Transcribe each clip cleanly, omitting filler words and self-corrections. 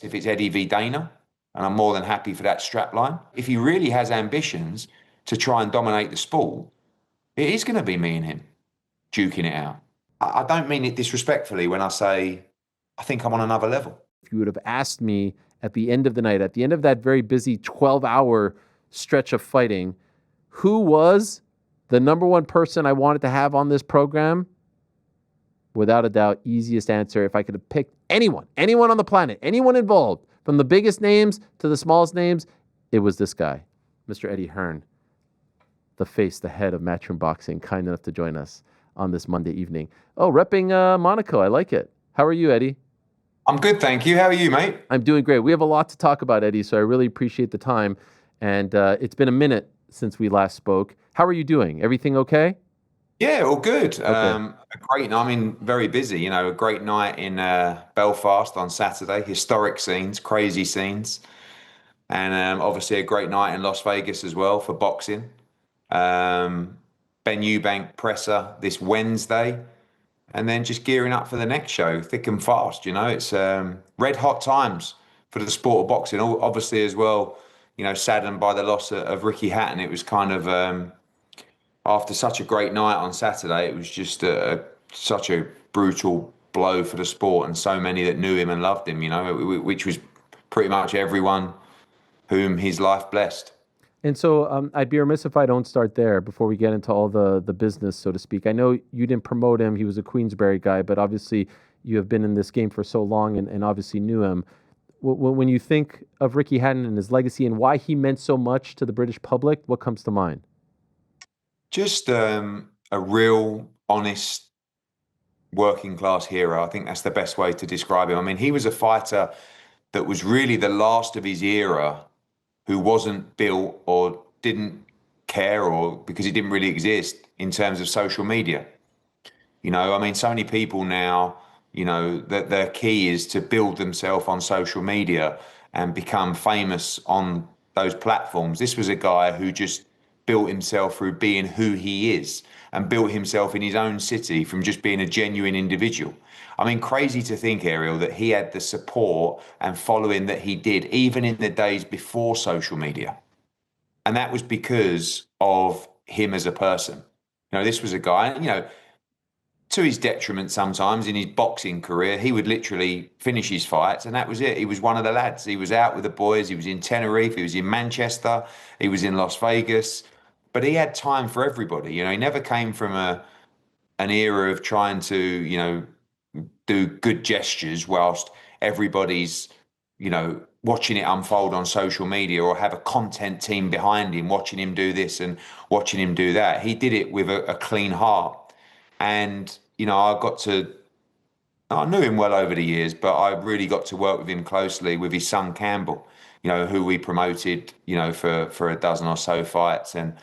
if it's Eddie v Dana, and I'm more than happy for that strapline. If he really has ambitions to try and dominate the sport, it is going to be me and him duking it out. I don't mean it disrespectfully when I say I think I'm on another level. If you would have asked me at the end of the night, at the end of that very busy 12-hour stretch of fighting, who was the number one person I wanted to have on this program, without a doubt, easiest answer, if I could have picked anyone on the planet, anyone involved, from the biggest names to the smallest names, it was this guy, Mr. Eddie Hearn, the face, the head of Matchroom Boxing, kind enough to join us on this Monday evening. Oh, repping Monaco. I like it. How are you, Eddie? I'm good, thank you. How are you, mate? I'm doing great. We have a lot to talk about, Eddie, so I really appreciate the time. And it's been a minute since we last spoke. How are you doing? Everything okay? Yeah, all good. Okay. A great night. I mean, very busy. You know, a great night in Belfast on Saturday. Historic scenes, crazy scenes. And obviously a great night in Las Vegas as well for boxing. Ben Eubank presser this Wednesday. And then just gearing up for the next show, thick and fast. You know, it's red hot times for the sport of boxing. Obviously as well, you know, saddened by the loss of Ricky Hatton. It was kind of, after such a great night on Saturday, it was just such a brutal blow for the sport and so many that knew him and loved him, you know, which was pretty much everyone whom his life blessed. And so I'd be remiss if I don't start there before we get into all the business, so to speak. I know you didn't promote him. He was a Queensberry guy, but obviously you have been in this game for so long and obviously knew him. When you think of Ricky Hatton and his legacy and why he meant so much to the British public, what comes to mind? Just a real, honest, working class hero. I think that's the best way to describe him. I mean, he was a fighter that was really the last of his era who wasn't built or didn't care, or because it didn't really exist in terms of social media. You know, I mean, so many people now, you know, that their key is to build themselves on social media and become famous on those platforms. This was a guy who just built himself through being who he is and built himself in his own city from just being a genuine individual. I mean, crazy to think, Ariel, that he had the support and following that he did, even in the days before social media. And that was because of him as a person. You know, this was a guy, you know, to his detriment sometimes in his boxing career, he would literally finish his fights and that was it. He was one of the lads. He was out with the boys. He was in Tenerife. He was in Manchester. He was in Las Vegas. But he had time for everybody. You know, he never came from an era of trying to, you know, do good gestures whilst everybody's, you know, watching it unfold on social media, or have a content team behind him watching him do this and watching him do that. He did it with a clean heart. And, you know, I knew him well over the years, but I really got to work with him closely with his son Campbell, you know, who we promoted, you know, for a dozen or so fights. And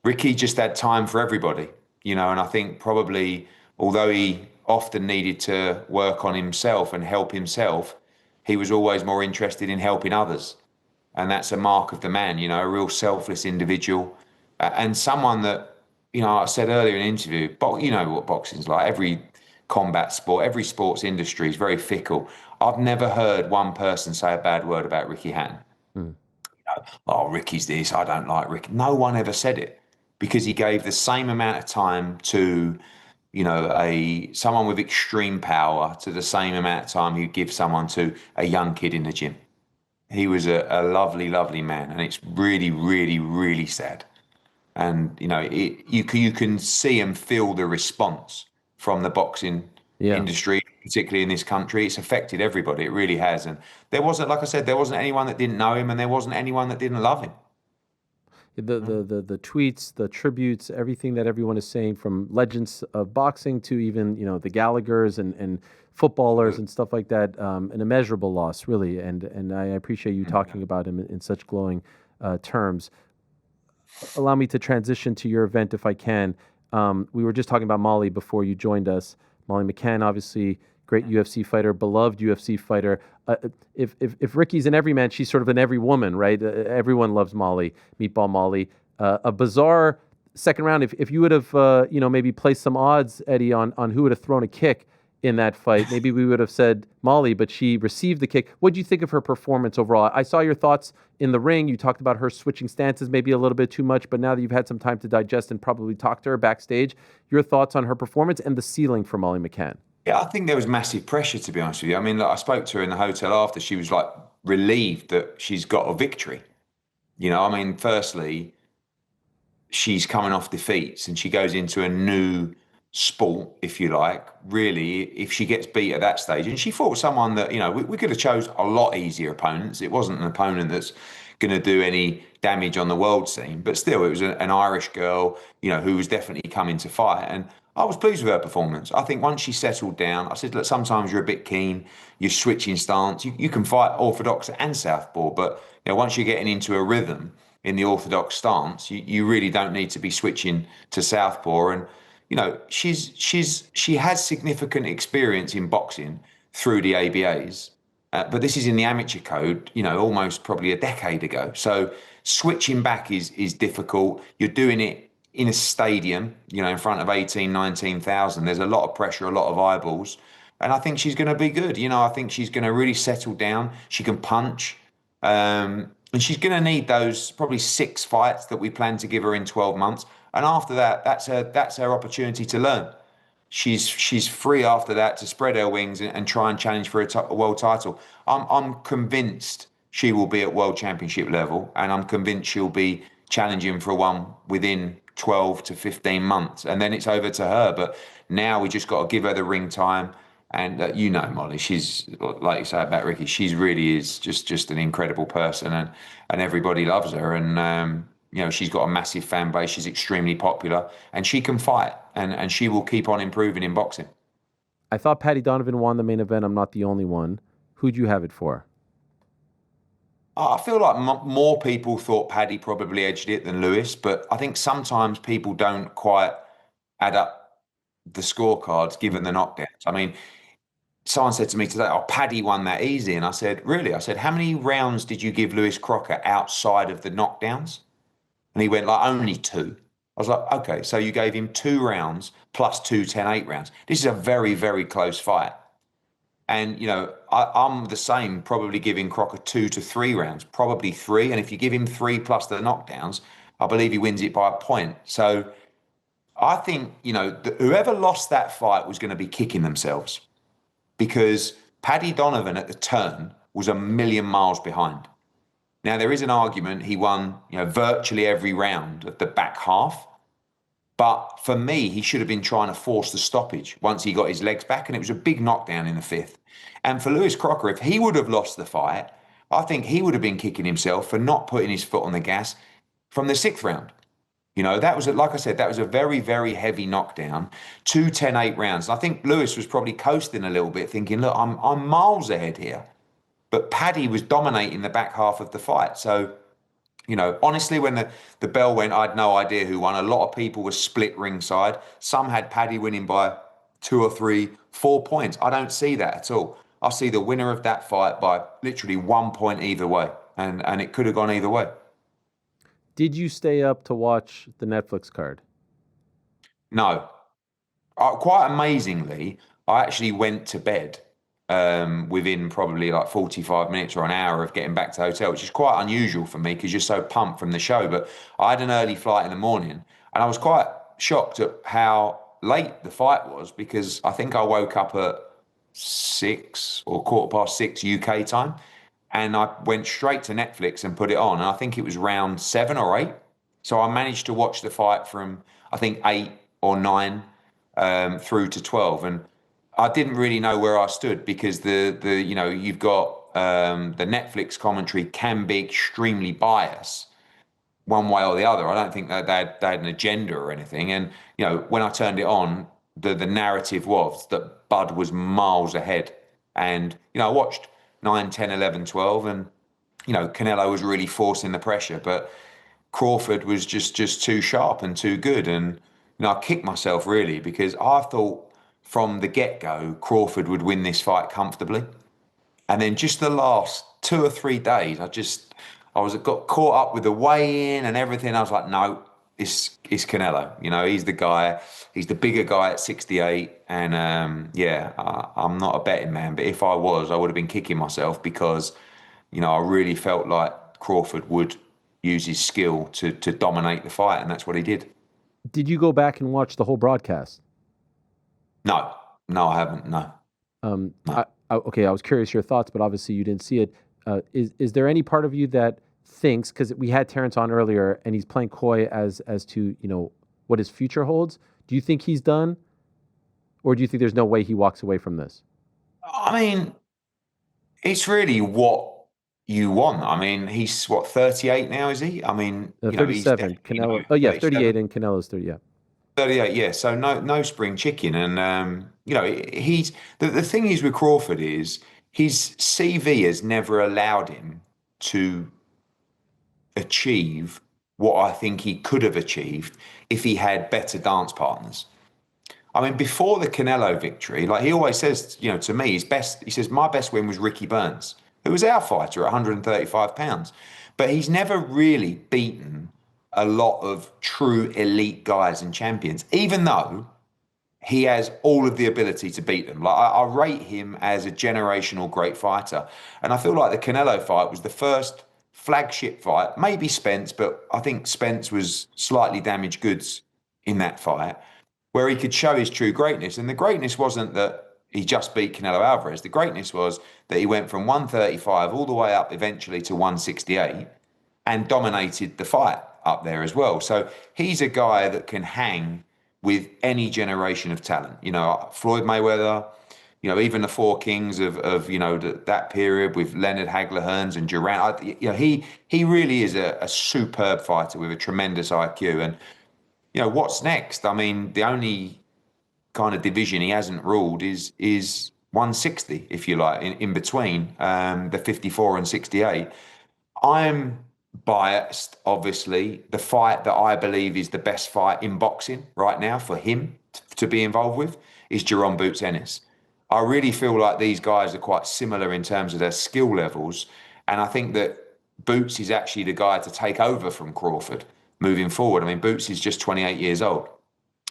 Ricky just had time for everybody, you know, and I think probably, although he often needed to work on himself and help himself, he was always more interested in helping others. And that's a mark of the man, you know, a real selfless individual, and someone that, you know, I said earlier in an interview, but you know what boxing's like. Every combat sport, every sports industry is very fickle. I've never heard one person say a bad word about Ricky Hatton. You know, oh, Ricky's this, I don't like Ricky. No one ever said it, because he gave the same amount of time to, you know, someone with extreme power to the same amount of time he'd give someone to a young kid in the gym. He was a lovely, lovely man, and it's really, really, really sad. And, you know, you can see and feel the response from the boxing industry, particularly in this country. It's affected everybody. It really has. And there wasn't, like I said, there wasn't anyone that didn't know him, and there wasn't anyone that didn't love him. The tweets, the tributes, everything that everyone is saying, from legends of boxing to even, you know, the Gallaghers and footballers and stuff like that, an immeasurable loss, really. And I appreciate you talking about him in such glowing terms. Allow me to transition to your event if I can. We were just talking about Molly before you joined us. Molly McCann, obviously great UFC fighter, beloved UFC fighter. If Ricky's an everyman, she's sort of an every woman, right? Everyone loves Molly, Meatball Molly. A bizarre second round. If you would have, maybe placed some odds, Eddie, on who would have thrown a kick in that fight. Maybe we would have said Molly, but she received the kick. What do you think of her performance overall? I saw your thoughts in the ring. You talked about her switching stances maybe a little bit too much, but now that you've had some time to digest and probably talk to her backstage, your thoughts on her performance and the ceiling for Molly McCann? Yeah, I think there was massive pressure, to be honest with you. I mean, like, I spoke to her in the hotel after. She was like relieved that she's got a victory. I mean, firstly, she's coming off defeats and she goes into a new sport, if you like. Really, if she gets beat at that stage, and she fought someone that, we could have chose a lot easier opponents. It wasn't an opponent that's going to do any damage on the world scene, but still, it was an Irish girl, who was definitely coming to fight. And I was pleased with her performance. I think once she settled down, I said, look, sometimes you're a bit keen, you're switching stance. You can fight orthodox and southpaw, but once you're getting into a rhythm in the orthodox stance, you really don't need to be switching to southpaw. And she has significant experience in boxing through the ABAs, but this is in the amateur code, almost probably a decade ago. So switching back is difficult. You're doing it in a stadium, in front of 18, 19,000. There's a lot of pressure, a lot of eyeballs. And I think she's going to be good. I think she's going to really settle down. She can punch. And she's going to need those probably 6 fights that we plan to give her in 12 months. And after that, that's her opportunity to learn. She's free after that to spread her wings and try and challenge for a world title. I'm convinced she will be at world championship level, and I'm convinced she'll be challenging for one within 12 to 15 months. And then it's over to her. But now we just got to give her the ring time. And Molly, she's, like you say about Ricky, she really is just an incredible person, and everybody loves her. And she's got a massive fan base. She's extremely popular, and she can fight, and she will keep on improving in boxing. I thought Patty Donovan won the main event. I'm not the only one. Who'd you have it for? I feel like more people thought Paddy probably edged it than Lewis, but I think sometimes people don't quite add up the scorecards given the knockdowns. I mean, someone said to me today, "Oh, Paddy won that easy," and I said, "Really?" I said, "How many rounds did you give Lewis Crocker outside of the knockdowns?" And he went, like, "Only 2." I was like, "Okay, so you gave him 2 rounds plus 2 10-8 rounds. This is a very, very close fight." And, I'm the same, probably giving Crocker 2 to 3 rounds, probably 3. And if you give him 3 plus the knockdowns, I believe he wins it by a point. So I think, whoever lost that fight was going to be kicking themselves, because Paddy Donovan at the turn was a million miles behind. Now, there is an argument he won, virtually every round of the back half. But for me, he should have been trying to force the stoppage once he got his legs back, and it was a big knockdown in the 5th. And for Lewis Crocker, if he would have lost the fight, I think he would have been kicking himself for not putting his foot on the gas from the 6th round. That was, like I said, that was a very, very heavy knockdown, 2 10-8 rounds. And I think Lewis was probably coasting a little bit, thinking, look, I'm miles ahead here. But Paddy was dominating the back half of the fight. So, honestly, when the bell went, I had no idea who won. A lot of people were split ringside. Some had Paddy winning by 2 or 3, 4 points. I don't see that at all. I see the winner of that fight by literally 1 point either way. And it could have gone either way. Did you stay up to watch the Netflix card? No. Quite amazingly, I actually went to bed within probably like 45 minutes or an hour of getting back to the hotel, which is quite unusual for me because you're so pumped from the show. But I had an early flight in the morning, and I was quite shocked at how late the fight was, because I think I woke up at 6 or 6:15 UK time, and I went straight to Netflix and put it on. And I think it was round 7 or 8. So I managed to watch the fight from, I think, 8 or 9 through to 12. And I didn't really know where I stood, because you've got the Netflix commentary can be extremely biased one way or the other. I don't think that they had an agenda or anything. And, when I turned it on, the narrative was that Bud was miles ahead. And, I watched 9, 10, 11, 12, and, Canelo was really forcing the pressure, but Crawford was just too sharp and too good. And, I kicked myself really, because I thought from the get-go Crawford would win this fight comfortably. And then just the last 2 or 3 days, I got caught up with the weigh-in and everything. I was like, no, it's Canelo. You know, he's the guy. He's the bigger guy at 68, and I'm not a betting man, but if I was, I would have been kicking myself because, you know, I really felt like Crawford would use his skill to dominate the fight, and that's what he did. Did you go back and watch the whole broadcast? No, no, I haven't. No, Um, no. okay, I was curious your thoughts, but obviously you didn't see it. Is there any part of you that thinks, because we had Terrence on earlier and he's playing coy as to, you know, what his future holds? Do you think he's done, or do you think there's no way he walks away from this? I mean, it's really what you want. I mean, he's what, 38 now, is he? I mean, you know, he's 37. definitely, you know, Canelo. Oh yeah, 38, 37. and Canelo's 30. Yeah. 38, yeah. So no spring chicken. And you know, he's the thing is with Crawford is his CV has never allowed him to achieve what I think he could have achieved if he had better dance partners. I mean, before the Canelo victory, like he always says, you know, to me, he says, my best win was Ricky Burns, who was our fighter at 135 pounds. But he's never really beaten a lot of true elite guys and champions, even though he has all of the ability to beat them. Like I rate him as a generational great fighter. And I feel like the Canelo fight was the first flagship fight, maybe Spence, but I think Spence was slightly damaged goods in that fight, where he could show his true greatness. And the greatness wasn't that he just beat Canelo Alvarez. The greatness was that he went from 135 all the way up eventually to 168 and dominated the fight up there as well. So he's a guy that can hang with any generation of talent. You know, Floyd Mayweather, you know, even the four kings of you know, that period with Leonard, Hagler, Hearns and Durant. You know, he really is a superb fighter with a tremendous IQ. And you know, what's next? I mean, the only kind of division he hasn't ruled is 160, if you like, in between the 54 and 68. I'm biased, obviously. The fight that I believe is the best fight in boxing right now for him to be involved with is Jerome Boots Ennis. I really feel like these guys are quite similar in terms of their skill levels. And I think that Boots is actually the guy to take over from Crawford moving forward. I mean, Boots is just 28 years old.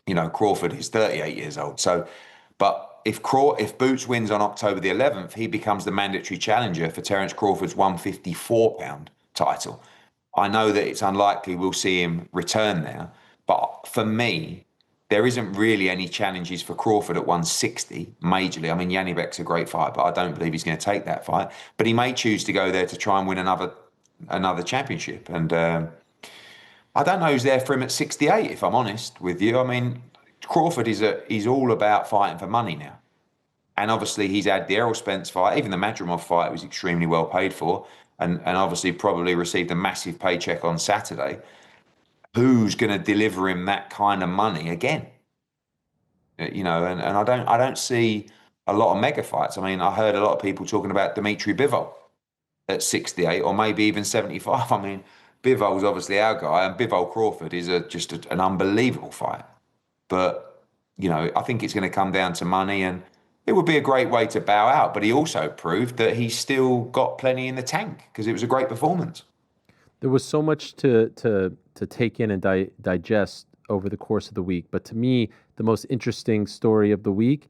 You know, Crawford is 38 years old. So, but if Boots wins on October the 11th, he becomes the mandatory challenger for Terence Crawford's 154-pound title. I know that it's unlikely we'll see him return there, but for me, there isn't really any challenges for Crawford at 160 majorly. I mean, Janibek's a great fight, but I don't believe he's going to take that fight. But he may choose to go there to try and win another championship. And I don't know who's there for him at 68, if I'm honest with you. I mean, Crawford he's all about fighting for money now. And obviously he's had the Errol Spence fight, even the Matchroom fight was extremely well paid for, and obviously probably received a massive paycheck on Saturday. Who's going to deliver him that kind of money again? You know, and I don't see a lot of mega fights. I mean, I heard a lot of people talking about Dimitri Bivol at 68 or maybe even 75. I mean, Bivol's obviously our guy, and Bivol Crawford is an unbelievable fight. But, you know, I think it's going to come down to money, and it would be a great way to bow out. But he also proved that he's still got plenty in the tank because it was a great performance. There was so much to take in and digest over the course of the week, but to me, the most interesting story of the week,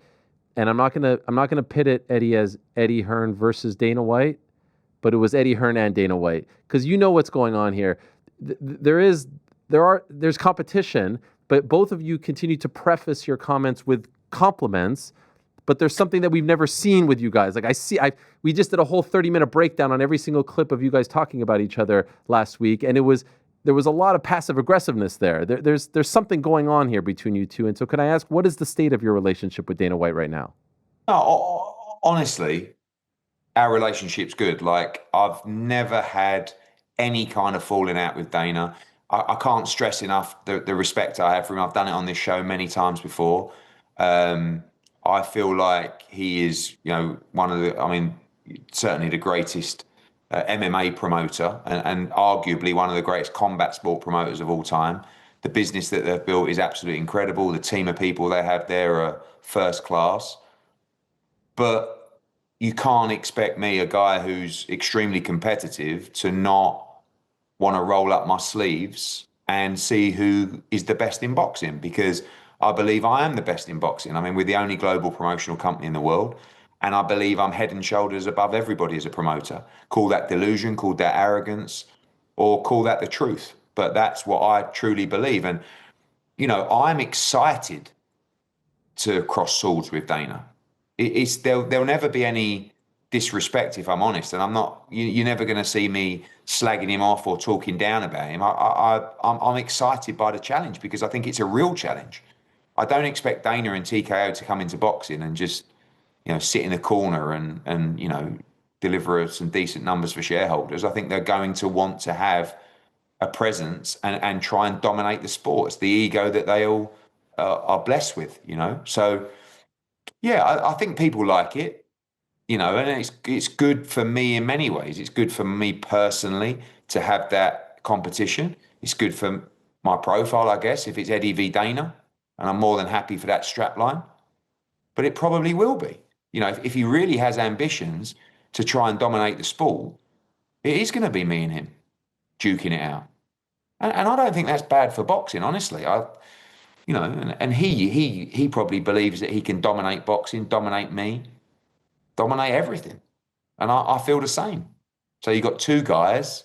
and I'm not gonna pit it, Eddie, as Eddie Hearn versus Dana White, but it was Eddie Hearn and Dana White, because you know what's going on here. There's competition, but both of you continue to preface your comments with compliments. But there's something that we've never seen with you guys. Like we just did a whole 30-minute breakdown on every single clip of you guys talking about each other last week, and there was a lot of passive aggressiveness there. There's something going on here between you two. And so, can I ask, what is the state of your relationship with Dana White right now? No, honestly, our relationship's good. Like, I've never had any kind of falling out with Dana. I can't stress enough the respect I have for him. I've done it on this show many times before. I feel like he is, you know, I mean, certainly the greatest MMA promoter and arguably one of the greatest combat sport promoters of all time. The business that they've built is absolutely incredible. The team of people they have there are first class. But you can't expect me, a guy who's extremely competitive, to not want to roll up my sleeves and see who is the best in boxing, because I believe I am the best in boxing. I mean, we're the only global promotional company in the world, and I believe I'm head and shoulders above everybody as a promoter. Call that delusion, call that arrogance, or call that the truth. But that's what I truly believe. And, I'm excited to cross swords with Dana. There'll never be any disrespect, if I'm honest, and I'm not. You're never going to see me slagging him off or talking down about him. I'm excited by the challenge because I think it's a real challenge. I don't expect Dana and TKO to come into boxing and just sit in the corner and deliver some decent numbers for shareholders. I think they're going to want to have a presence and try and dominate the sport. It's the ego that they all are blessed with. So yeah, I think people like it, and it's good for me in many ways. It's good for me personally to have that competition. It's good for my profile, I guess, if it's Eddie v Dana, and I'm more than happy for that strap line. But it probably will be. If he really has ambitions to try and dominate the sport, it is going to be me and him duking it out. And I don't think that's bad for boxing, honestly. And he probably believes that he can dominate boxing, dominate me, dominate everything. And I feel the same. So you've got two guys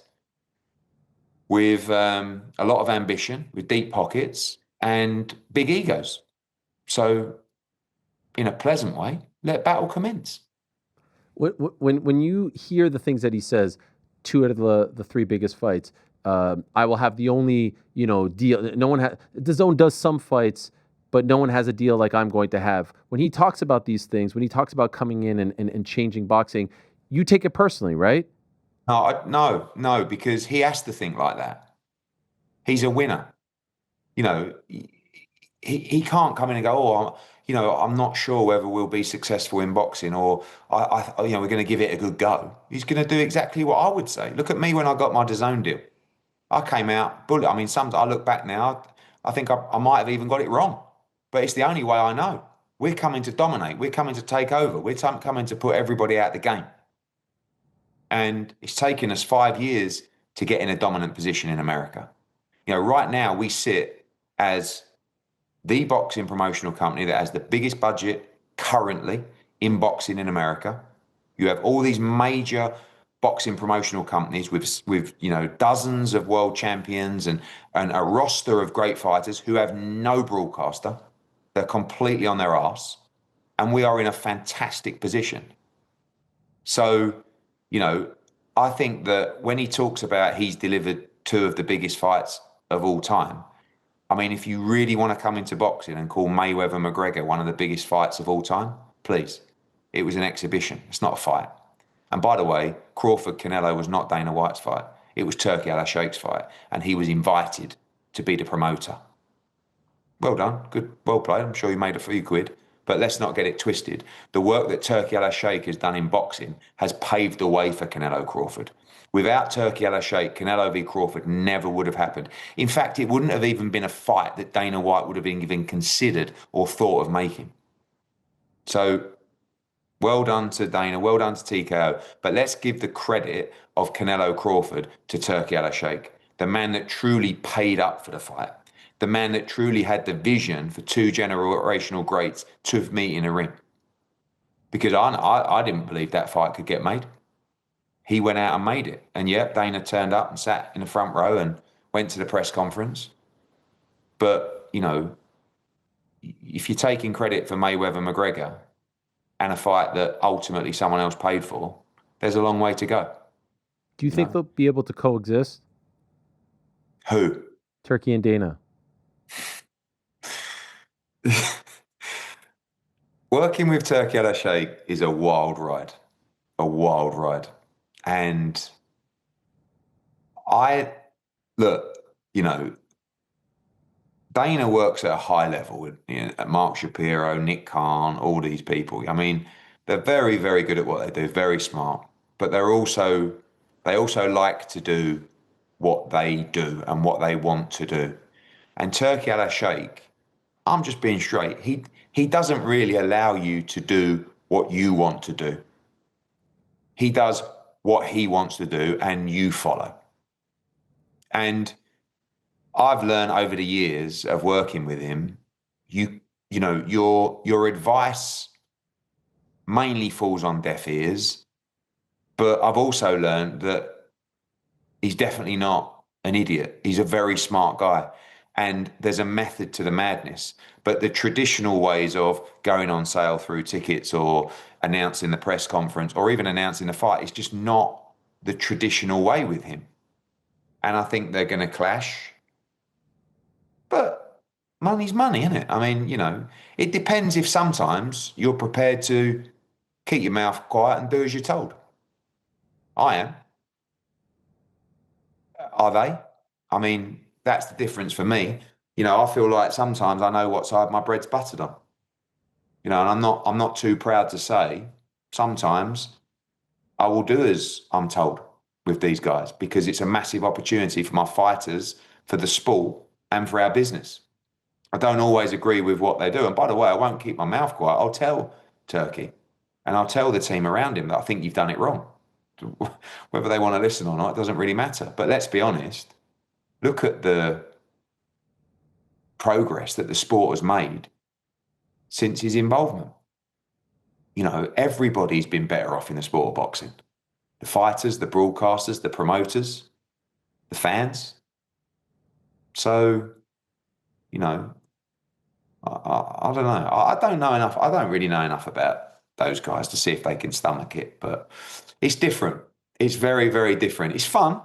with a lot of ambition, with deep pockets and big egos. So in a pleasant way, let battle commence. When you hear the things that he says, two out of the three biggest fights, I will have the only deal. No one has. The Zone does some fights, but no one has a deal like I'm going to have. When he talks about these things, when he talks about coming in and changing boxing, you take it personally, right? No, because he has to think like that. He's a winner. He can't come in and go, I'm not sure whether we'll be successful in boxing, or we're going to give it a good go. He's going to do exactly what I would say. Look at me when I got my DAZN deal. I came out bullet. I mean, I look back now, I think I might have even got it wrong, but it's the only way I know. We're coming to dominate. We're coming to take over. We're coming to put everybody out the game. And it's taken us 5 years to get in a dominant position in America. Right now we sit as the boxing promotional company that has the biggest budget currently in boxing in America. You have all these major boxing promotional companies with dozens of world champions and a roster of great fighters who have no broadcaster. They're completely on their arse. And we are in a fantastic position. So, I think that when he talks about he's delivered two of the biggest fights of all time, I mean, if you really want to come into boxing and call Mayweather-McGregor one of the biggest fights of all time, please. It was an exhibition. It's not a fight. And by the way, Crawford-Canelo was not Dana White's fight. It was Turki Al Sheikh's fight. And he was invited to be the promoter. Well done. Good. Well played. I'm sure you made a few quid. But let's not get it twisted. The work that Turki Al Sheikh has done in boxing has paved the way for Canelo Crawford. Without Turki Al Sheikh, Canelo v Crawford never would have happened. In fact, it wouldn't have even been a fight that Dana White would have even considered or thought of making. So, well done to Dana, well done to TKO. But let's give the credit of Canelo Crawford to Turki Al Sheikh, the man that truly paid up for the fight. The man that truly had the vision for two generational greats to meet in a ring. Because I didn't believe that fight could get made. He went out and made it. And yep, Dana turned up and sat in the front row and went to the press conference. But, if you're taking credit for Mayweather-McGregor and a fight that ultimately someone else paid for, there's a long way to go. Do you think they'll be able to coexist? Who? Turki and Dana. Working with Turki Al Sheikh is a wild ride. And Dana works at a high level at Mark Shapiro, Nick Khan, all these people. I mean, they're very, very good at what they do, very smart, but they also like to do what they do and what they want to do. And Turki Al Sheikh, I'm just being straight. He doesn't really allow you to do what you want to do. He does what he wants to do and you follow. And I've learned over the years of working with him, you know, your advice mainly falls on deaf ears, but I've also learned that he's definitely not an idiot. He's a very smart guy. And there's a method to the madness. But the traditional ways of going on sale through tickets or announcing the press conference or even announcing the fight is just not the traditional way with him. And I think they're going to clash. But money's money, isn't it? I mean, you know, it depends if sometimes you're prepared to keep your mouth quiet and do as you're told. I am. Are they? I mean, that's the difference for me. You know, I feel like sometimes I know what side my bread's buttered on. You know, and I'm not too proud to say sometimes I will do as I'm told with these guys because it's a massive opportunity for my fighters, for the sport, and for our business. I don't always agree with what they do. And by the way, I won't keep my mouth quiet. I'll tell Turki and I'll tell the team around him that I think you've done it wrong. Whether they want to listen or not, it doesn't really matter. But let's be honest, look at the progress that the sport has made since his involvement. You know, everybody's been better off in the sport of boxing. The fighters, the broadcasters, the promoters, the fans. So, you know, I don't know. I don't know enough. I don't really know enough about those guys to see if they can stomach it. But it's different. It's very, very different. It's fun.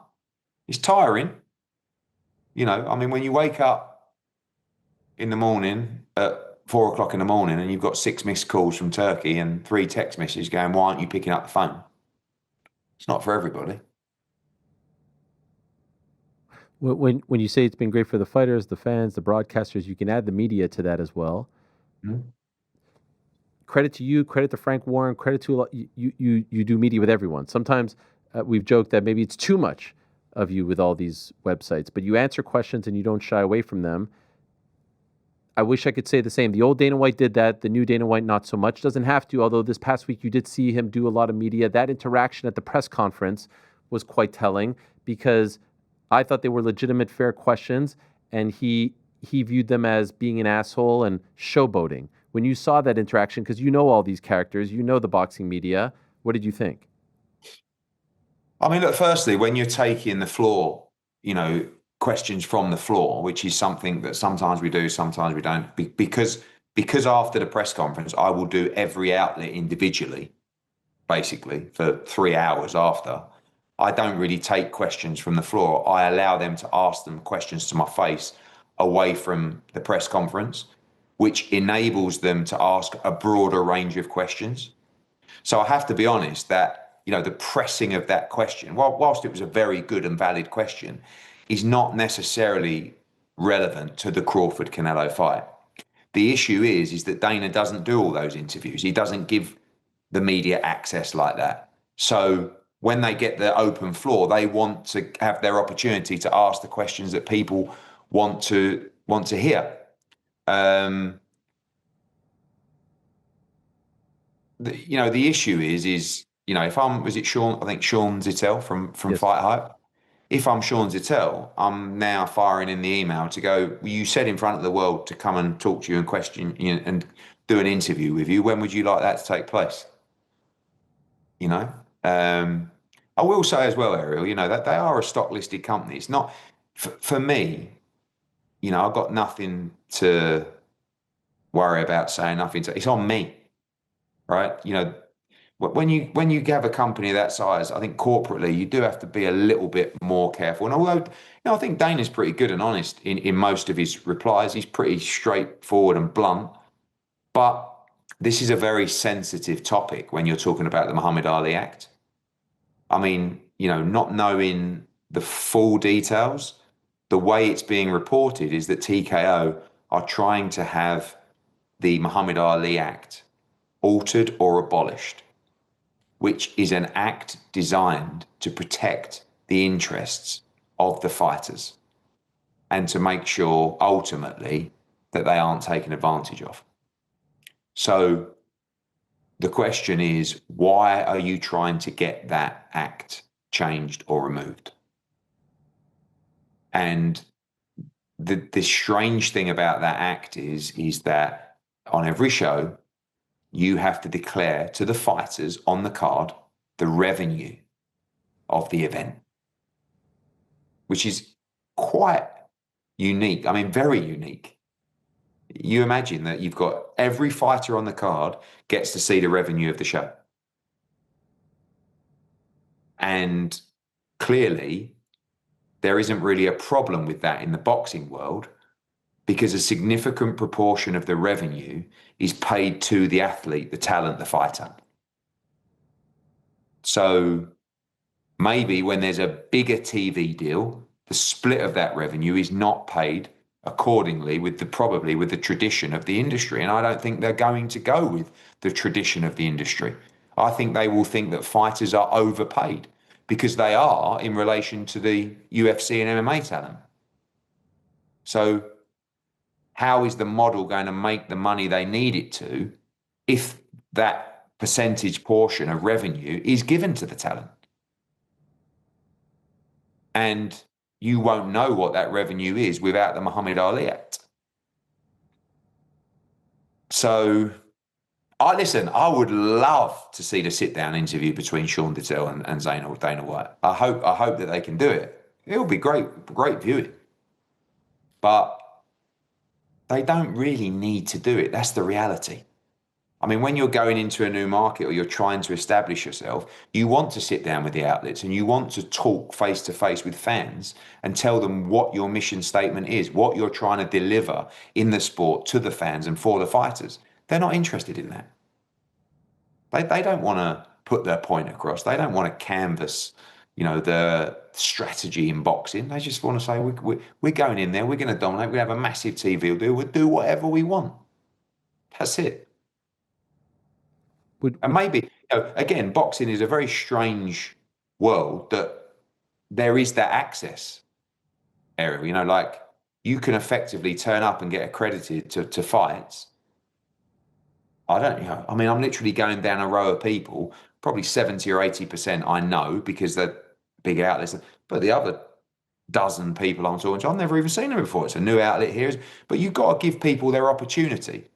It's tiring. You know, I mean, when you wake up in the morning at 4 o'clock in the morning and you've got 6 missed calls from Turki and 3 text messages going, why aren't you picking up the phone? It's not for everybody. When you say it's been great for the fighters, the fans, the broadcasters, you can add the media to that as well. Mm-hmm. Credit to you, credit to Frank Warren, credit to you do media with everyone. Sometimes we've joked that maybe it's too much of you with all these websites, but you answer questions and you don't shy away from them. I wish I could say the same. The old Dana White did that. The new Dana White, not so much. Doesn't have to, although this past week you did see him do a lot of media. That interaction at the press conference was quite telling because I thought they were legitimate, fair questions, and he viewed them as being an asshole and showboating. When you saw that interaction, because you know all these characters, you know the boxing media, what did you think? I mean, look, firstly, when you're taking the floor, you know, questions from the floor, which is something that sometimes we do, sometimes we don't, because after the press conference, I will do every outlet individually, basically, for 3 hours after. I don't really take questions from the floor. I allow them to ask them questions to my face away from the press conference, which enables them to ask a broader range of questions. So I have to be honest that, you know, the pressing of that question, whilst it was a very good and valid question, is not necessarily relevant to the Crawford Canelo fight. The issue is that Dana doesn't do all those interviews. He doesn't give the media access like that. So when they get the open floor, they want to have their opportunity to ask the questions that people want to hear. The issue is if was it Sean? I think Sean Zittel from Yes. Fight Hype. If I'm Sean Zittel, I'm now firing in the email to go, well, you said in front of the world to come and talk to you and question you and do an interview with you. When would you like that to take place? You know, I will say as well, Ariel, you know, that they are a stock listed company. It's not for me, you know, I've got nothing to worry about saying nothing to, it's on me, right? You know, when you have a company that size, I think corporately you do have to be a little bit more careful. And although, you know, I think Dana's pretty good and honest in most of his replies, he's pretty straightforward and blunt. But this is a very sensitive topic when you're talking about the Muhammad Ali Act. I mean, you know, not knowing the full details, the way it's being reported is that TKO are trying to have the Muhammad Ali Act altered or abolished, which is an act designed to protect the interests of the fighters and to make sure ultimately that they aren't taken advantage of. So the question is, why are you trying to get that act changed or removed? And the strange thing about that act is that on every show, you have to declare to the fighters on the card the revenue of the event, which is quite unique. I mean, very unique. You imagine that you've got every fighter on the card gets to see the revenue of the show. And clearly, there isn't really a problem with that in the boxing world, because a significant proportion of the revenue is paid to the athlete, the talent, the fighter. So maybe when there's a bigger TV deal, the split of that revenue is not paid accordingly probably with the tradition of the industry. And I don't think they're going to go with the tradition of the industry. I think they will think that fighters are overpaid, because they are in relation to the UFC and MMA talent. So how is the model going to make the money they need it to if that percentage portion of revenue is given to the talent? And you won't know what that revenue is without the Muhammad Ali Act. So I would love to see the sit-down interview between Sean Dittel and Dana White. I hope that they can do it. It'll be great viewing. But they don't really need to do it. That's the reality. I mean, when you're going into a new market or you're trying to establish yourself, you want to sit down with the outlets and you want to talk face to face with fans and tell them what your mission statement is, what you're trying to deliver in the sport to the fans and for the fighters. They're not interested in that. They don't want to put their point across. They don't want to canvass, the strategy in boxing. They just want to say, we're going in there, we're going to dominate, we're going to have a massive TV deal, we'll do whatever we want. That's it. And maybe, again, boxing is a very strange world that there is that access, Ariel. Like you can effectively turn up and get accredited to fights. I mean, I'm literally going down a row of people, probably 70 or 80% I know because they're big outlets, but the other dozen people I'm talking to, I've never even seen them before. It's a new outlet here, but you've got to give people their opportunity.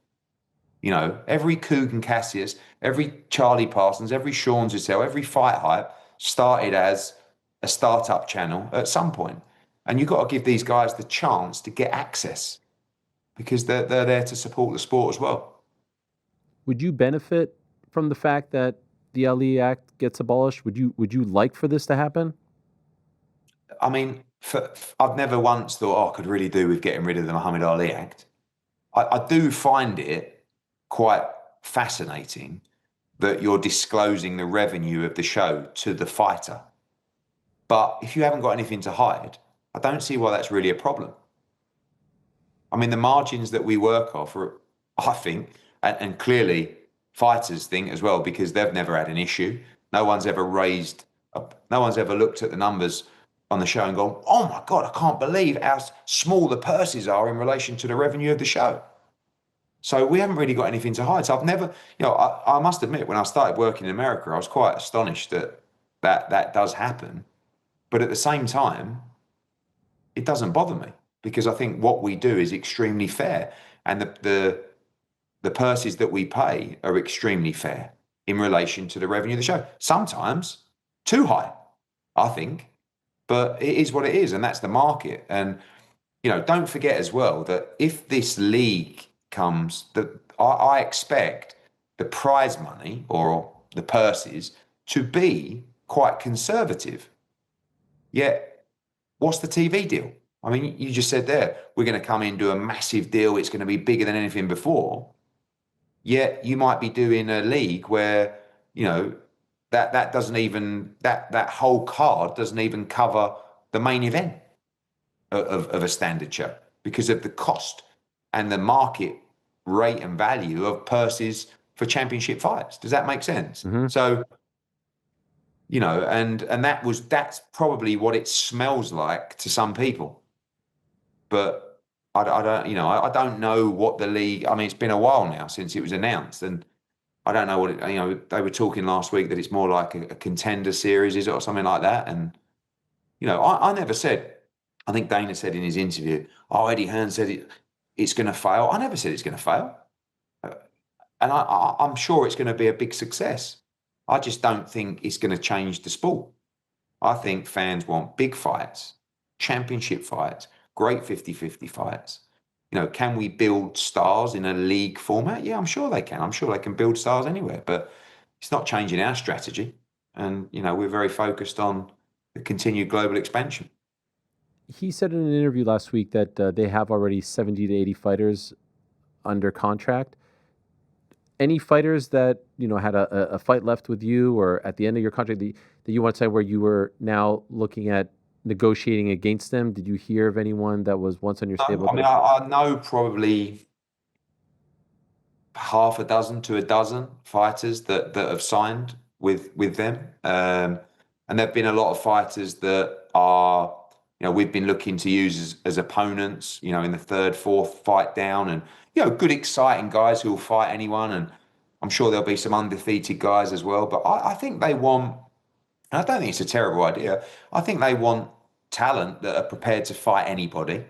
Every Kugan Cassius, every Charlie Parsons, every Sean Zissell, every Fight Hype started as a startup channel at some point. And you've got to give these guys the chance to get access because they're there to support the sport as well. Would you benefit from the fact that the Ali Act gets abolished? Would you like for this to happen? I mean, I've never once thought, I could really do with getting rid of the Muhammad Ali Act. I do find it quite fascinating that you're disclosing the revenue of the show to the fighter. But if you haven't got anything to hide, I don't see why that's really a problem. I mean, the margins that we work off are, I think, and clearly fighters think as well, because they've never had an issue. No one's ever looked at the numbers on the show and gone, oh my God, I can't believe how small the purses are in relation to the revenue of the show. So we haven't really got anything to hide. So I've never, I must admit, when I started working in America, I was quite astonished that does happen. But at the same time, it doesn't bother me because I think what we do is extremely fair. And the purses that we pay are extremely fair in relation to the revenue of the show. Sometimes too high, I think, but it is what it is. And that's the market. And, don't forget as well that if this league comes, that I expect the prize money or the purses to be quite conservative. Yet, what's the TV deal? I mean, you just said there, we're going to come in, do a massive deal. It's going to be bigger than anything before. Yet you might be doing a league where, that doesn't even, that whole card doesn't even cover the main event of a standard show because of the cost and the market rate and value of purses for championship fights. Does that make sense? Mm-hmm. So, and that's probably what it smells like to some people. But I don't know what the league, I mean, it's been a while now since it was announced and I don't know what they were talking last week that it's more like a contender series, is it, or something like that. And, I never said I think Dana said in his interview, "Oh, Eddie Hearn said it's going to fail." I never said it's going to fail, and I'm sure it's going to be a big success. I just don't think it's going to change the sport. I think fans want big fights, championship fights, great 50-50 fights. Can we build stars in a league format? Yeah, I'm sure they can. I'm sure they can build stars anywhere, but it's not changing our strategy. And, we're very focused on the continued global expansion. He said in an interview last week that they have already 70 to 80 fighters under contract. Any fighters that, had a fight left with you or at the end of your contract that you want to say where you were now looking at negotiating against them? Did you hear of anyone that was once on your stable? I know probably half a dozen to a dozen fighters that have signed with them. And there've been a lot of fighters that are, we've been looking to use as opponents, in the third, fourth fight down, and, good, exciting guys who will fight anyone. And I'm sure there'll be some undefeated guys as well. But I think they want, and I don't think it's a terrible idea. I think they want talent that are prepared to fight anybody.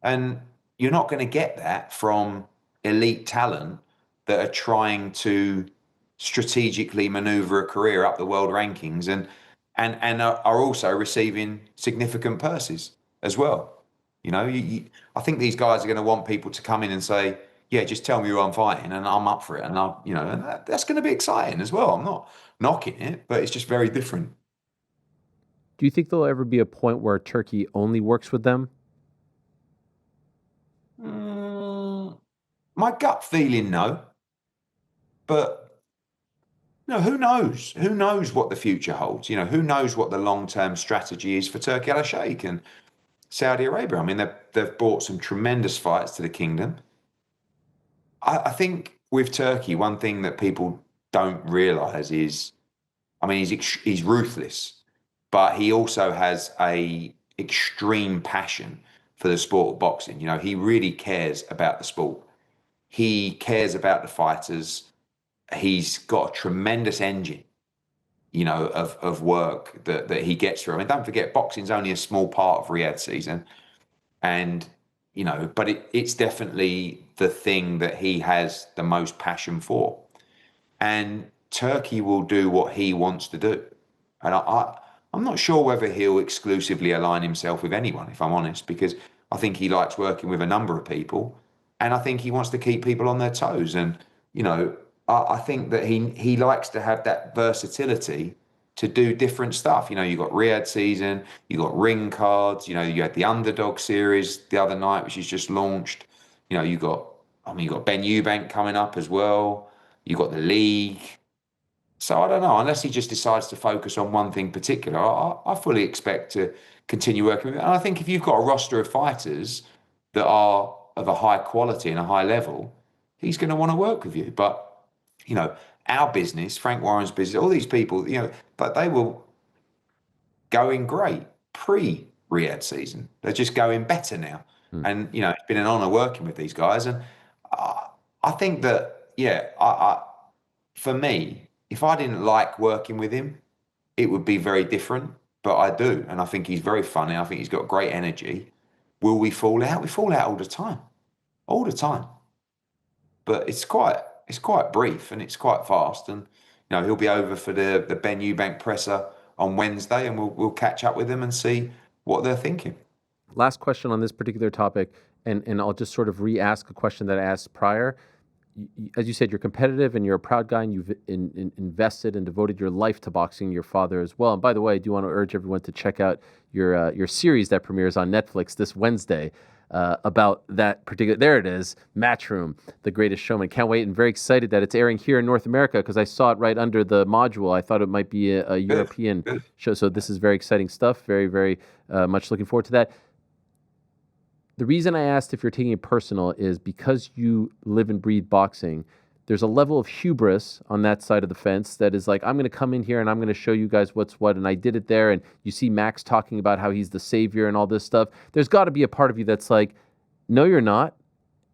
And you're not going to get that from elite talent that are trying to strategically maneuver a career up the world rankings and are also receiving significant purses as well. I think these guys are going to want people to come in and say, "Yeah, just tell me who I'm fighting, and I'm up for it." And that's going to be exciting as well. I'm not knocking it, but it's just very different. Do you think there'll ever be a point where Turkey only works with them? My gut feeling, no. But who knows? Who knows what the future holds? Who knows what the long-term strategy is for Turkey al-Sheikh and Saudi Arabia? I mean, they've brought some tremendous fights to the kingdom. I think with Turkey, one thing that people don't realize is, I mean, he's ruthless, but he also has a extreme passion for the sport of boxing. He really cares about the sport. He cares about the fighters. He's got a tremendous engine, of work that he gets through. I mean, don't forget, boxing's only a small part of Riyadh season. And, but it's definitely the thing that he has the most passion for. And Turkey will do what he wants to do. And I'm not sure whether he'll exclusively align himself with anyone, if I'm honest, because I think he likes working with a number of people. And I think he wants to keep people on their toes. And, I think that he likes to have that versatility to do different stuff. You've got Riyadh season, you've got ring cards, you had the Underdog series the other night, which is just launched. You've got Ben Eubank coming up as well. You've got the league. So I don't know, unless he just decides to focus on one thing particular, I fully expect to continue working with him. And I think if you've got a roster of fighters that are of a high quality and a high level, he's going to want to work with you. But our business, Frank Warren's business, all these people, but they were going great pre-Riyadh season. They're just going better now. And, it's been an honor working with these guys. And I think that, for me, if I didn't like working with him, it would be very different. But I do. And I think he's very funny. I think he's got great energy. Will we fall out? We fall out all the time. All the time. But it's quite brief and it's quite fast. And he'll be over for the Ben Eubank presser on Wednesday, and we'll catch up with them and see what they're thinking. Last question on this particular topic, and I'll just sort of re-ask a question that I asked prior. As you said, you're competitive and you're a proud guy, and you've invested and devoted your life to boxing, your father as well. And by the way, I do want to urge everyone to check out your series that premieres on Netflix this Wednesday. About that particular, there it is, Matchroom, The Greatest Showman. Can't wait, and very excited that it's airing here in North America because I saw it right under the module. I thought it might be a European show, so this is very exciting stuff. Very, very much looking forward to that. The reason I asked if you're taking it personal is because you live and breathe boxing. There's a level of hubris on that side of the fence that is like, I'm going to come in here and I'm going to show you guys what's what. And I did it there. And you see Max talking about how he's the savior and all this stuff. There's got to be a part of you that's like, no, you're not.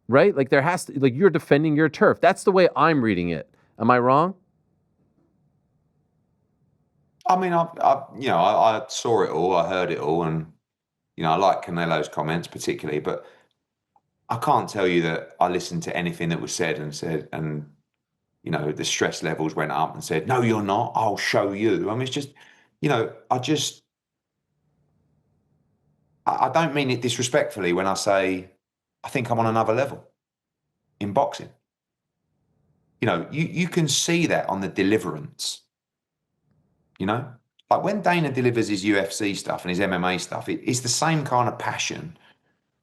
Right? Like there has to, like you're defending your turf. That's the way I'm reading it. Am I wrong? I mean, I saw it all. I heard it all. And You know, I like Canelo's comments particularly, but I can't tell you that I listened to anything that was said, and you know, the stress levels went up and said, no, you're not, I'll show you. I mean, it's just, you know, I don't mean it disrespectfully when I say I think I'm on another level in boxing. You know, you can see that on the deliverance, you know? Like when Dana delivers his UFC stuff and his MMA stuff, it's the same kind of passion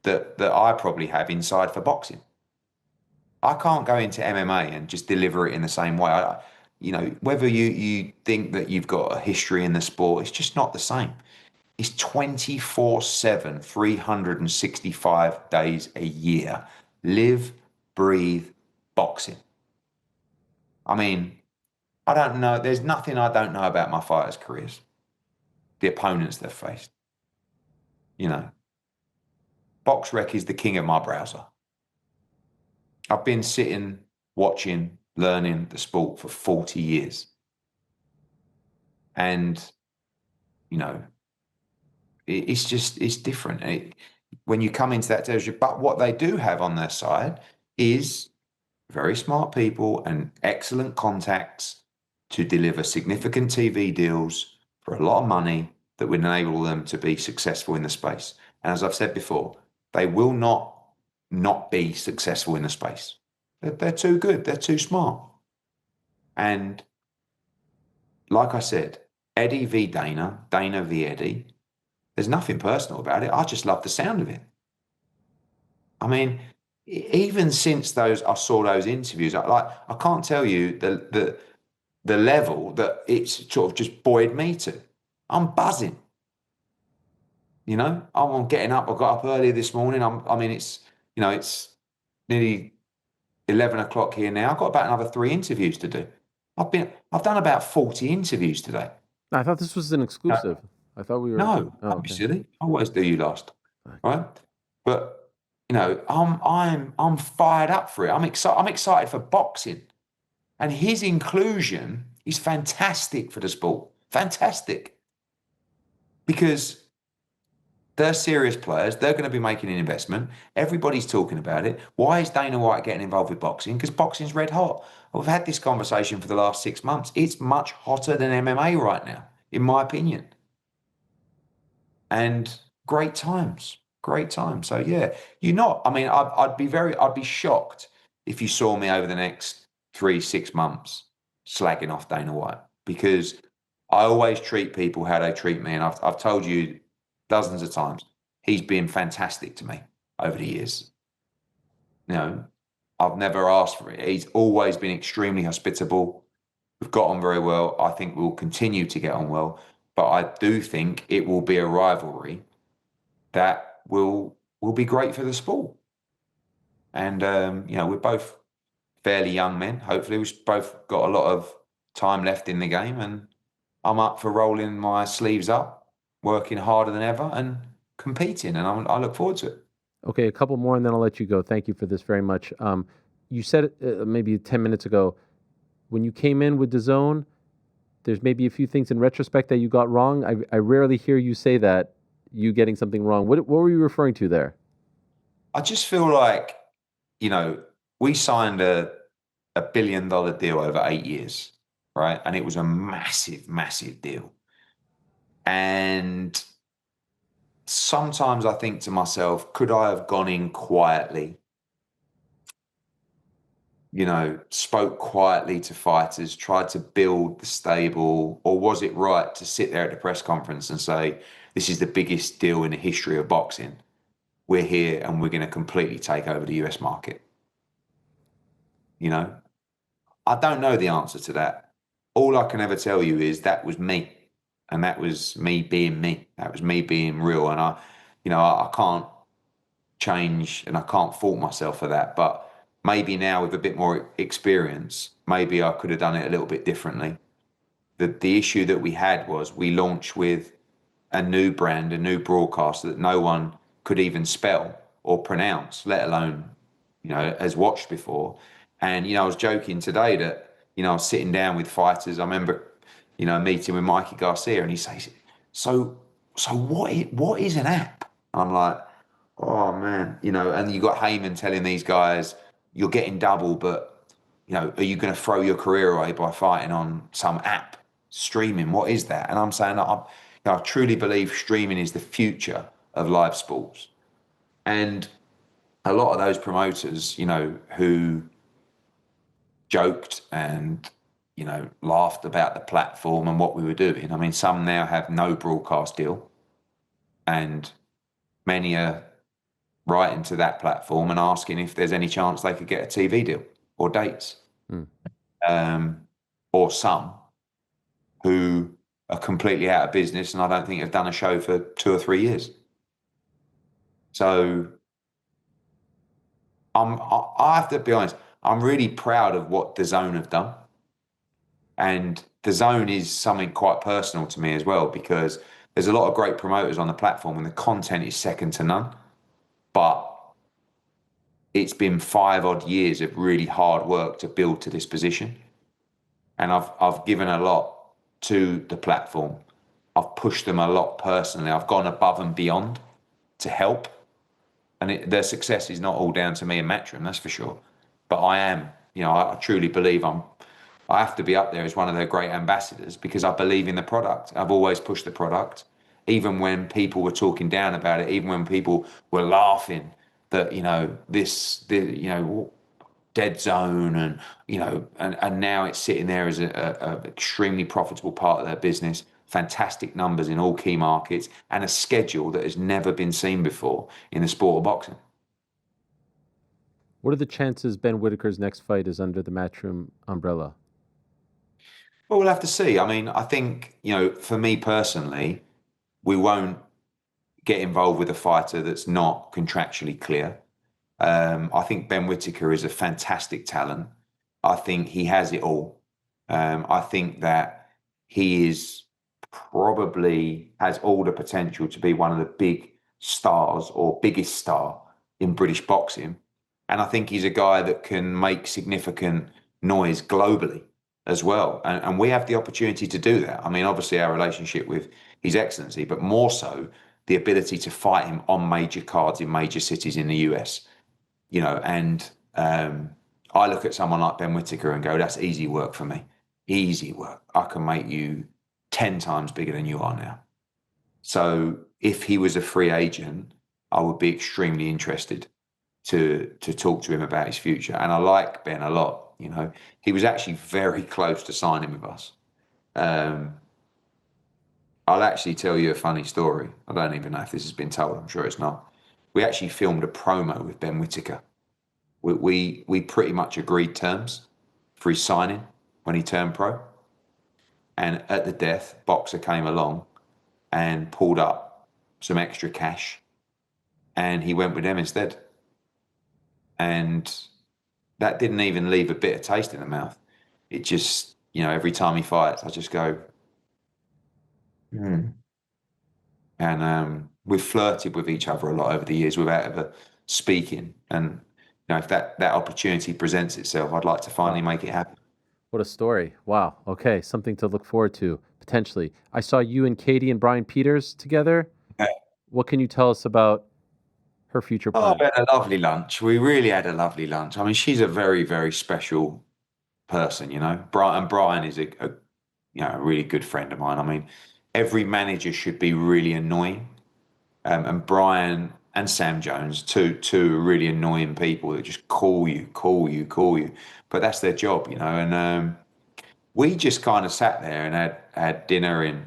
that I probably have inside for boxing. I can't go into MMA and just deliver it in the same way. You know, whether you think that you've got a history in the sport, it's just not the same. It's 24/7, 365 days a year. Live, breathe, boxing. I mean, I don't know. There's nothing I don't know about my fighters' careers, the opponents they've faced. You know, BoxRec is the king of my browser. I've been sitting, watching, learning the sport for 40 years. And, you know, it's different. When you come into that territory, but what they do have on their side is very smart people and excellent contacts to deliver significant TV deals for a lot of money that would enable them to be successful in the space. And as I've said before, they will not be successful in the space. They're too good. They're too smart. And like I said, Eddie v. Dana, Dana v. Eddie, there's nothing personal about it. I just love the sound of it. I mean, even since I saw those interviews, I can't tell you the level that it's sort of just buoyed me to. I'm buzzing. You know, I'm getting up. I got up early this morning. I mean, it's nearly 11 o'clock here now. I've got about another 3 interviews to do. I've done about 40 interviews today. I thought this was an exclusive. I thought we were. No, Oh, don't be okay. silly. I always do you last, Okay. right? But you know, I'm fired up for it. I'm excited for boxing, and his inclusion is fantastic for the sport. Fantastic, because they're serious players. They're going to be making an investment. Everybody's talking about it. Why is Dana White getting involved with boxing? Because boxing's red hot. We've had this conversation for the last 6 months. It's much hotter than MMA right now, in my opinion. And great times. So yeah, I mean, I'd be shocked if you saw me over the next 6 months slagging off Dana White, because I always treat people how they treat me. And I've told you dozens of times, he's been fantastic to me over the years. You know, I've never asked for it. He's always been extremely hospitable. We've got on very well. I think we'll continue to get on well. But I do think it will be a rivalry that will be great for the sport. And you know, we're both fairly young men. Hopefully, we've both got a lot of time left in the game, and I'm up for rolling my sleeves up, working harder than ever, and competing. And I look forward to it. Okay, a couple more, and then I'll let you go. Thank you for this very much. You said maybe 10 minutes ago, when you came in with DAZN, there's maybe a few things in retrospect that you got wrong. I rarely hear you say that, you getting something wrong. What were you referring to there? I just feel like, you know, we signed a $1 billion deal over 8 years, right? And it was a massive, massive deal. And sometimes I think to myself, could I have gone in quietly? You know, spoke quietly to fighters, tried to build the stable, or was it right to sit there at the press conference and say, this is the biggest deal in the history of boxing. We're here and we're going to completely take over the US market? You know, I don't know the answer to that. All I can ever tell you is that was me. And that was me being me. That was me being real. And I can't change and I can't fault myself for that. But maybe now with a bit more experience, maybe I could have done it a little bit differently. The issue that we had was we launched with a new brand, a new broadcaster that no one could even spell or pronounce, let alone, you know, has watched before. And, you know, I was joking today that, you know, I was sitting down with fighters. I remember, you know, a meeting with Mikey Garcia, and he says, so what is an app? I'm like, oh man, and you got Heyman telling these guys, you're getting double, but are you going to throw your career away by fighting on some app streaming? What is that? And I'm saying that I truly believe streaming is the future of live sports. And a lot of those promoters, who joked and laughed about the platform and what we were doing. I mean, some now have no broadcast deal, and many are writing to that platform and asking if there's any chance they could get a TV deal or dates. Or some who are completely out of business and I don't think have done a show for 2 or 3 years. So I have to be honest, I'm really proud of what DAZN have done. And DAZN is something quite personal to me as well, because there's a lot of great promoters on the platform and the content is second to none. But it's been 5 odd years of really hard work to build to this position. And I've given a lot to the platform. I've pushed them a lot personally. I've gone above and beyond to help. And their success is not all down to me and Matchroom, that's for sure. But I am, I truly believe I have to be up there as one of their great ambassadors because I believe in the product. I've always pushed the product, even when people were talking down about it, even when people were laughing that, dead zone and now it's sitting there as a extremely profitable part of their business, fantastic numbers in all key markets, and a schedule that has never been seen before in the sport of boxing. What are the chances Ben Whittaker's next fight is under the Matchroom umbrella? Well, we'll have to see. I mean, I think, for me personally, we won't get involved with a fighter that's not contractually clear. I think Ben Whittaker is a fantastic talent. I think he has it all. I think that he is probably has all the potential to be one of the big stars or biggest star in British boxing. And I think he's a guy that can make significant noise globally as well. And we have the opportunity to do that. I mean, obviously our relationship with His Excellency, but more so the ability to fight him on major cards in major cities in the US. And I look at someone like Ben Whittaker and go, that's easy work for me. Easy work. I can make you 10 times bigger than you are now. So if he was a free agent, I would be extremely interested to talk to him about his future. And I like Ben a lot. He was actually very close to signing with us. I'll actually tell you a funny story. I don't even know if this has been told. I'm sure it's not. We actually filmed a promo with Ben Whittaker. We pretty much agreed terms for his signing when he turned pro. And at the death, Boxer came along and pulled up some extra cash and he went with them instead. And that didn't even leave a bitter taste in the mouth. It just, every time he fights, I just go, And we've flirted with each other a lot over the years without ever speaking. And if that opportunity presents itself, I'd like to finally make it happen. What a story. Wow. Okay. Something to look forward to, potentially. I saw you and Katie and Brian Peters together. Yeah. What can you tell us about her future plans? We had a lovely lunch. We really had a lovely lunch. I mean, she's a very, very special person, Brian is a really good friend of mine. I mean, every manager should be really annoying. And Brian and Sam Jones, two really annoying people that just call you. But that's their job, And we just kind of sat there and had dinner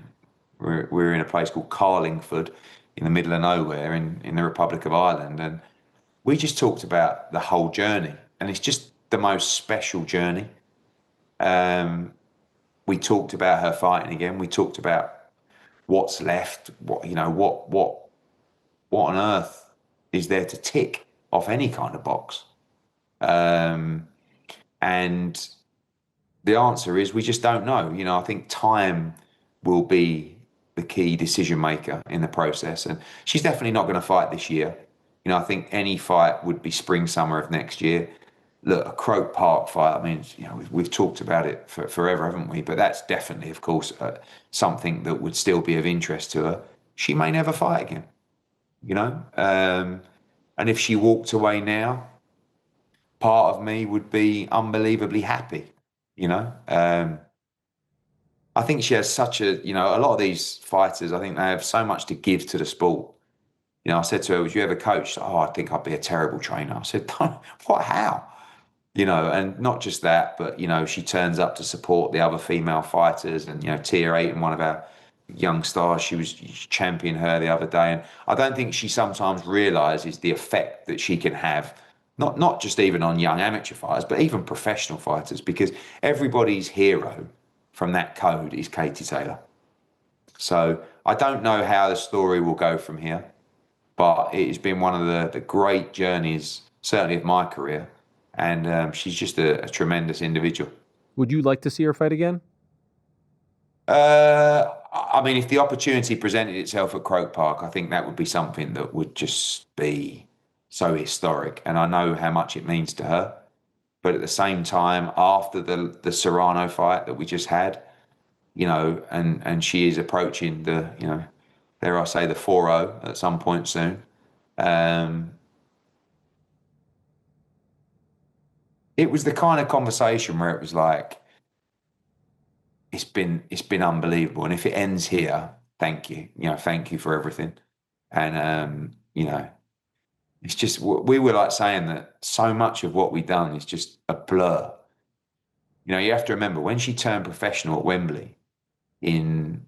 we're in a place called Carlingford in the middle of nowhere in the Republic of Ireland. And we just talked about the whole journey. And it's just the most special journey. We talked about her fighting again. We talked about what's left, what on earth is there to tick off any kind of box? And the answer is we just don't know. I think time will be the key decision maker in the process. And she's definitely not going to fight this year. I think any fight would be spring, summer of next year. Look, a Croke Park fight, I mean, we've talked about it for forever, haven't we? But that's definitely, of course, something that would still be of interest to her. She may never fight again. you know. And if she walked away now, part of me would be unbelievably happy, you know. I think she has such a, you know, a lot of these fighters, I think they have so much to give to the sport. You know, I said to her, "Was you ever coached?" "Oh, I think I'd be a terrible trainer." I said, "What? How?" You know, and not just that, but, you know, she turns up to support the other female fighters, and, you know, Tier 8 and one of our young stars, she was championing her the other day. And I don't think she sometimes realizes the effect that she can have, not just even on young amateur fighters, but even professional fighters, because everybody's hero from that code is Katie Taylor. So I don't know how the story will go from here, but it has been one of the great journeys, certainly of my career. And she's just a tremendous individual. Would you like to see her fight again? I mean, if the opportunity presented itself at Croke Park, I think that would be something that would just be so historic. And I know how much it means to her. But at the same time, after the Serrano fight that we just had, you know, and she is approaching the, you know, dare I say, the 4-0 at some point soon. It was the kind of conversation where it was like, it's been unbelievable. And if it ends here, thank you. You know, thank you for everything. And you know, it's just, we were like saying that so much of what we've done is just a blur. You know, you have to remember when she turned professional at Wembley in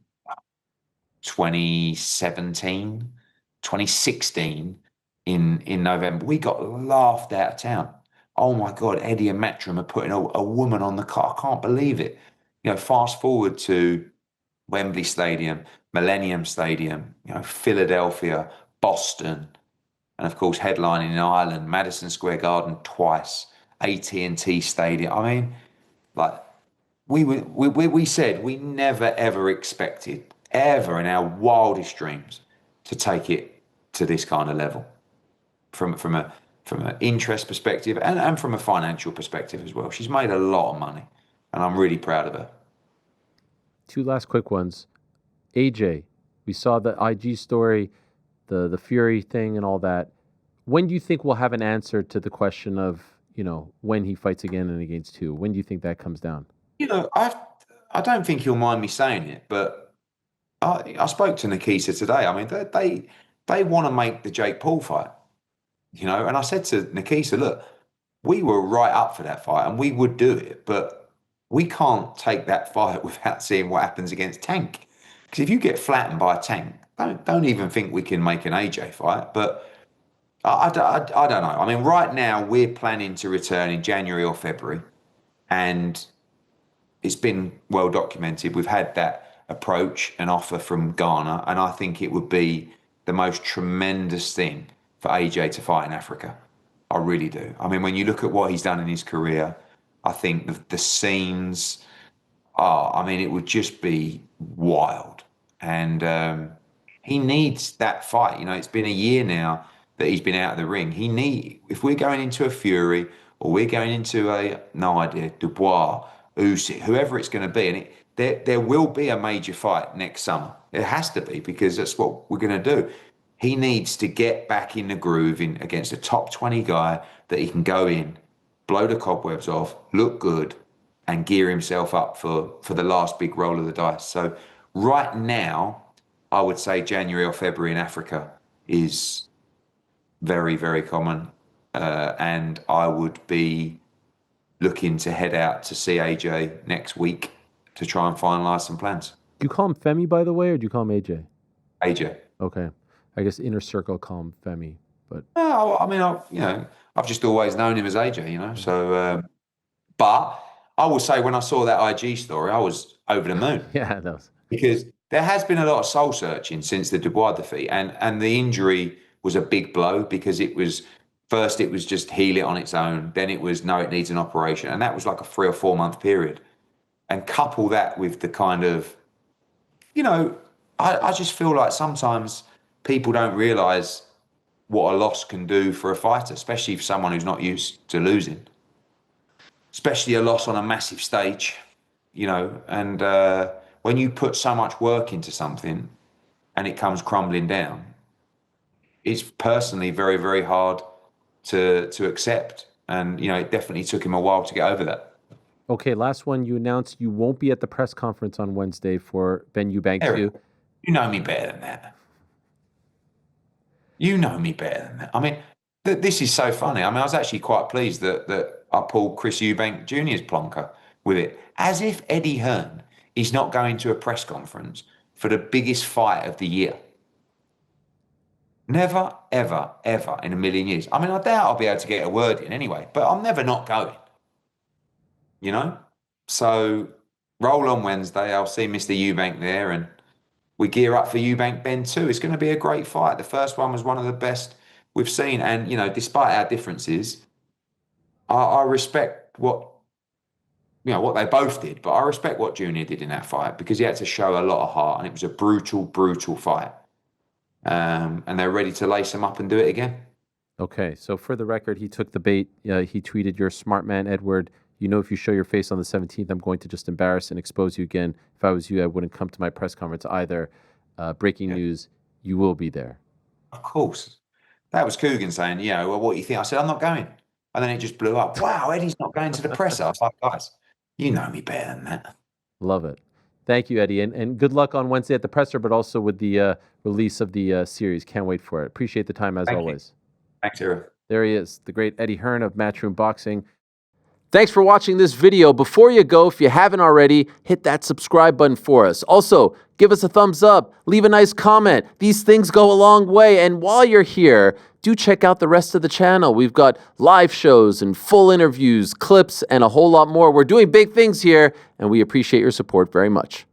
2017, 2016, in November, we got laughed out of town. Oh my God, Eddie and Matchroom are putting a woman on the car. I can't believe it. You know, fast forward to Wembley Stadium, Millennium Stadium, you know, Philadelphia, Boston, and of course headlining in Ireland, Madison Square Garden twice, AT&T Stadium. I mean, like, we said we never ever expected, ever in our wildest dreams, to take it to this kind of level, from an interest perspective, and from a financial perspective as well. She's made a lot of money, and I'm really proud of her. Two last quick ones. AJ, we saw the IG story, the Fury thing and all that. When do you think we'll have an answer to the question of, you know, when he fights again and against who? When do you think that comes down? You know, I don't think you'll mind me saying it, but I spoke to Nikita today. I mean, they want to make the Jake Paul fight, you know, and I said to Nikita, look, we were right up for that fight and we would do it, but we can't take that fight without seeing what happens against Tank. Because if you get flattened by a Tank, don't even think we can make an AJ fight. But I don't know. I mean, right now we're planning to return in January or February, and it's been well documented. We've had that approach and offer from Ghana, and I think it would be the most tremendous thing for AJ to fight in Africa. I really do. I mean, when you look at what he's done in his career, I think the scenes are, I mean, it would just be wild. And he needs that fight. You know, it's been a year now that he's been out of the ring. If we're going into a Fury, or we're going into a, no idea, Dubois, Usyk, whoever it's going to be, and there will be a major fight next summer. It has to be, because that's what we're going to do. He needs to get back in the groove against a top 20 guy that he can go in, blow the cobwebs off, look good, and gear himself up for the last big roll of the dice. So right now, I would say January or February in Africa is very, very common. And I would be looking to head out to see AJ next week to try and finalize some plans. Do you call him Femi, by the way, or do you call him AJ? AJ. Okay. I guess inner circle call him Femi, but No, I mean, I've just always known him as AJ, you know. So, but I will say, when I saw that IG story, I was over the moon. yeah, that was. Because there has been a lot of soul searching since the Dubois defeat, and the injury was a big blow, because it was just heal it on its own, then it was no, it needs an operation, and that was like a 3 or 4 month period. And couple that with the kind of, you know, I just feel like sometimes people don't realize what a loss can do for a fighter, especially for someone who's not used to losing, especially a loss on a massive stage, you know. And when you put so much work into something and it comes crumbling down, is personally very, very hard to accept. And, it definitely took him a while to get over that. Okay, last one. You announced you won't be at the press conference on Wednesday for Ben Eubank Eric, 2. you know me better than that. You know me better than that. I mean, this is so funny. I mean, I was actually quite pleased that I pulled Chris Eubank Jr.'s plonker with it. As if Eddie Hearn is not going to a press conference for the biggest fight of the year. Never, ever, ever in a million years. I mean, I doubt I'll be able to get a word in anyway, but I'm never not going. So roll on Wednesday. I'll see Mr. Eubank there, and we gear up for Eubank Ben 2. It's going to be a great fight. The first one was one of the best we've seen. And, despite our differences, I respect what they both did, but I respect what Junior did in that fight because he had to show a lot of heart, and it was a brutal, brutal fight. And they're ready to lace him up and do it again. Okay, so for the record, he took the bait. He tweeted, "You're a smart man, Edward. If you show your face on the 17th, I'm going to just embarrass and expose you again. If I was you, I wouldn't come to my press conference either. Breaking news, you will be there." Of course. That was Coogan saying, well, what do you think? I said, I'm not going. And then it just blew up. Wow, Eddie's not going to the presser. I was like, guys, you know me better than that. Love it. Thank you, Eddie. And good luck on Wednesday at the presser, but also with the release of the series. Can't wait for it. Appreciate the time as always. Thanks, Ariel. There he is, the great Eddie Hearn of Matchroom Boxing. Thanks for watching this video. Before you go, if you haven't already, hit that subscribe button for us. Also, give us a thumbs up, leave a nice comment. These things go a long way. And while you're here, do check out the rest of the channel. We've got live shows and full interviews, clips, and a whole lot more. We're doing big things here, and we appreciate your support very much.